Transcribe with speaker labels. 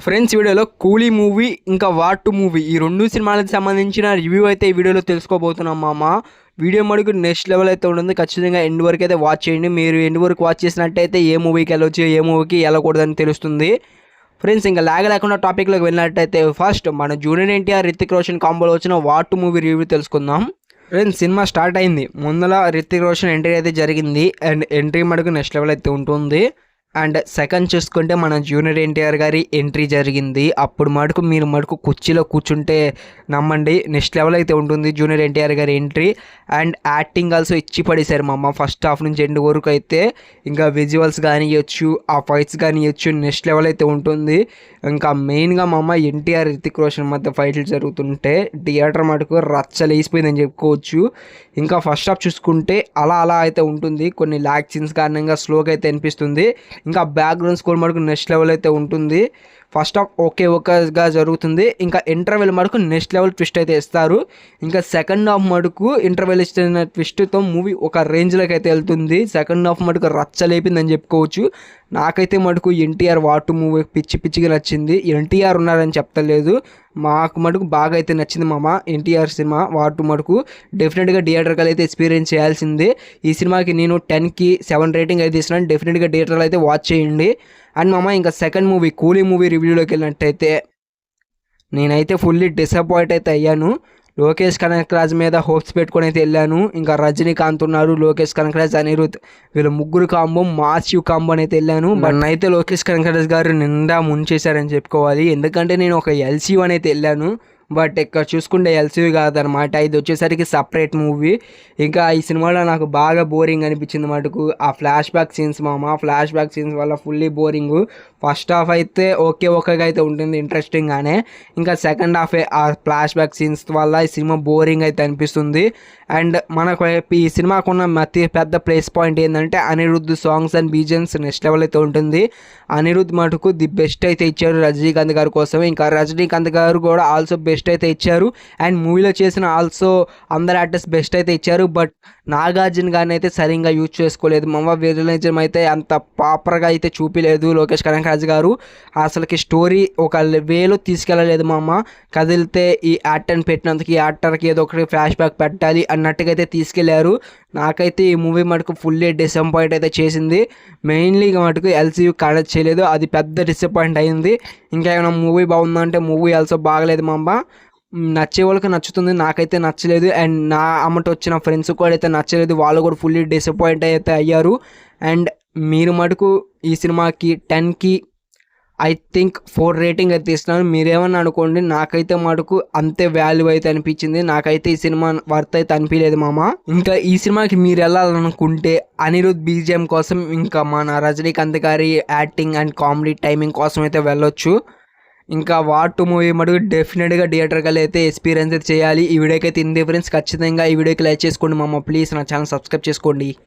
Speaker 1: Friends వీడియోలో కూలీ movie ఇంకా వార్ 2 మూవీ ఈ రెండు సినిమాలకు సంబంధించిన రివ్యూ అయితే ఈ వీడియోలో తెలుసుకోబోతున్నాం మామ. వీడియో మడుకు నెక్స్ట్ లెవెల్ అయితే ఉంటుంది. ఖచ్చితంగా ఎండ్ వరకు అయితే వాచ్ చేయండి. మీరు ఎండ్ వరకు వాచ్ చేసినట్టయితే ఏ మూవీకి వెళ్ళొచ్చు ఏ మూవీకి వెళ్ళకూడదని తెలుస్తుంది. ఫ్రెండ్స్ ఇంకా లాగ లేకుండా టాపిక్లోకి వెళ్ళినట్టయితే ఫస్ట్ మన జూనియర్ ఎన్టీఆర్ రితిక్ రోషన్ కాంబోలో వచ్చిన వార్ 2 మూవీ రివ్యూ తెలుసుకుందాం. ఫ్రెండ్స్ సినిమా స్టార్ట్ అయింది. ముందల రితిక్ రోషన్ ఎంట్రీ అయితే జరిగింది అండ్ ఎంట్రీ మడుకు నెక్స్ట్ లెవెల్ అయితే ఉంటుంది. అండ్ సెకండ్ చూసుకుంటే మన జూనియర్ ఎన్టీఆర్ గారి ఎంట్రీ జరిగింది. అప్పుడు మీరు మటుకు కుర్చీలో కూర్చుంటే నమ్మండి నెక్స్ట్ లెవెల్ అయితే ఉంటుంది జూనియర్ ఎన్టీఆర్ గారి ఎంట్రీ. అండ్ యాక్టింగ్ ఆల్సో ఇచ్చి పడేశారు మా ఫస్ట్ హాఫ్ నుంచి ఎండ్ వరకు అయితే. ఇంకా విజువల్స్ కానివ్వచ్చు, ఆ ఫైట్స్ కానివ్వచ్చు నెక్స్ట్ లెవెల్ అయితే ఉంటుంది. ఇంకా మెయిన్గా ఎన్టీఆర్ రితిక్ రోషన్ మధ్య ఫైట్లు జరుగుతుంటే థియేటర్ మటుకు రచ్చలేసిపోయిందని చెప్పుకోవచ్చు. ఇంకా ఫస్ట్ హాఫ్ చూసుకుంటే అలా అయితే ఉంటుంది. కొన్ని ల్యాగ్ సీన్స్ కారణంగా స్లోగా అయితే అనిపిస్తుంది. ఇంకా బ్యాక్గ్రౌండ్ స్కోర్ మటుకు నెక్స్ట్ లెవెల్ అయితే ఉంటుంది. ఫస్ట్ హాఫ్ ఓకేగా జరుగుతుంది. ఇంకా ఇంటర్వెల్ మటుకు నెక్స్ట్ లెవెల్ ట్విస్ట్ అయితే ఇస్తారు. ఇంకా సెకండ్ హాఫ్ మటుకు ఇంటర్వెల్ ఇచ్చిన ట్విస్ట్తో మూవీ ఒక రేంజ్లోకి అయితే వెళ్తుంది. సెకండ్ హాఫ్ మటుకు రచ్చలేపిందని చెప్పుకోవచ్చు. నాకైతే మటుకు ఎన్టీఆర్ వార్ 2 మూవీ పిచ్చిగా నచ్చింది. ఎన్టీఆర్ ఉన్నారని చెప్తలేదు, మాకు మటుకు బాగా అయితే నచ్చింది ఎన్టీఆర్ సినిమా వార్ 2 మటుకు డెఫినెట్గా థియేటర్కి అయితే ఎక్స్పీరియన్స్ చేయాల్సిందే. ఈ సినిమాకి నేను 10కి 7 రేటింగ్ అయితే ఇస్తున్నాను. డెఫినెట్గా థియేటర్లో అయితే వాచ్ చేయండి. అండ్ ఇంకా సెకండ్ మూవీ కూలీ మూవీ రివ్యూలోకి వెళ్ళినట్టయితే నేనైతే ఫుల్లీ డిసప్పాయింట్ అయితే అయ్యాను. లోకేష్ కనకరాజ్ మీద హోప్స్ పెట్టుకొని అయితే వెళ్ళాను. ఇంకా రజనీకాంత్ ఉన్నారు, లోకేష్ కనకరాజ్, అనిరుద్, వీళ్ళ ముగ్గురు కాంబో మాసివ్ కాంబో అయితే వెళ్ళాను. బట్ అయితే లోకేష్ కనకరాజ్ గారు నిండా ముంచేశారని చెప్పుకోవాలి. ఎందుకంటే నేను ఒక ఎల్సీ1 అయితే వెళ్ళాను. బట్ ఇక్కడ చూసుకుంటే ఎల్సీవి కాదనమాట, ఇది వచ్చేసరికి సపరేట్ మూవీ. ఇంకా ఈ సినిమాలో నాకు బాగా బోరింగ్ అనిపించింది మటుకు ఆ flash back scenes flash back scenes వల్ల ఫుల్లీ బోరింగ్. ఫస్ట్ హాఫ్ అయితే ఓకేగా అయితే ఉంటుంది ఇంట్రెస్టింగ్గానే. ఇంకా సెకండ్ హాఫ్ ఆ ఫ్లాష్ బ్యాక్ సీన్స్ వల్ల ఈ సినిమా బోరింగ్ అయితే అనిపిస్తుంది. అండ్ మనకు ఈ సినిమాకున్న అతి పెద్ద ప్లేస్ పాయింట్ ఏంటంటే Anirudh songs and BGMs next level అయితే ఉంటుంది. అనిరుద్ధ్ మటుకు ది బెస్ట్ అయితే ఇచ్చారు రజనీకాంత్ గారి కోసం. ఇంకా రజనీకాంత్ గారు కూడా ఆల్సో బెస్ట్ అయితే ఇచ్చారు. అండ్ మూవీలో చేసిన ఆల్సో అందరు యాక్టర్స్ బెస్ట్ అయితే ఇచ్చారు. బట్ నాగార్జున గారిని అయితే సరిగ్గా యూజ్ చేసుకోలేదు. విజువలైజం అయితే అంత ప్రాపర్గా అయితే చూపించలేదు లోకేష్ కనకరాజ్ గారు. అసలుకి స్టోరీ ఒక వేలో తీసుకెళ్ళలేదు కదిలితే ఈ యాక్టర్ని పెట్టినందుకు ఈ యాక్టర్కి ఏదో ఒకటి ఫ్లాష్ బ్యాక్ పెట్టాలి అన్నట్టుగా అయితే తీసుకెళ్లారు. నాకైతే ఈ మూవీ మటుకు ఫుల్లీ డిసప్పాయింట్ అయితే చేసింది. మెయిన్లీ మటుకు ఎల్సీయూ కనెక్ట్ చేయలేదు, అది పెద్ద డిసప్పాయింట్ అయింది. ఇంకా ఏమైనా మూవీ బాగుందంటే మూవీ ఆల్సో బాగలేదు నచ్చే వాళ్ళకి నచ్చుతుంది, నాకైతే నచ్చలేదు. అండ్ నా అమ్మట వచ్చిన ఫ్రెండ్స్ కూడా అయితే నచ్చలేదు, వాళ్ళు కూడా ఫుల్లీ డిసప్పాయింట్ అయితే అయ్యారు. అండ్ మీరు మటుకు ఈ సినిమాకి 10కి ఐ థింక్ 4 రేటింగ్ అయితే ఇస్తున్నాను. మీరేమన్నా అనుకోండి, నాకైతే మటుకు అంతే వాల్యూ అయితే అనిపించింది. నాకైతే ఈ సినిమా వర్త్ అయితే అనిపించలేదు ఇంకా ఈ సినిమాకి మీరు వెళ్ళాలనుకుంటే అనిరుద్ బీజిఎం కోసం, ఇంకా మన రజనీకాంత్ గారి యాక్టింగ్ అండ్ కామెడీ టైమింగ్ కోసం అయితే వెళ్ళొచ్చు. ఇంకా వార్ 2 మూవీ మటుకు డెఫినెట్గా థియేటర్కి అయితే ఎక్స్పీరియన్స్ అయితే చేయాలి. ఈ వీడియోకి అయితే ఇంతే ఫ్రెండ్స్. ఖచ్చితంగా ఈ వీడియోకి లైక్ చేసుకోండి ప్లీజ్. నా ఛానల్ సబ్స్క్రైబ్ చేసుకోండి.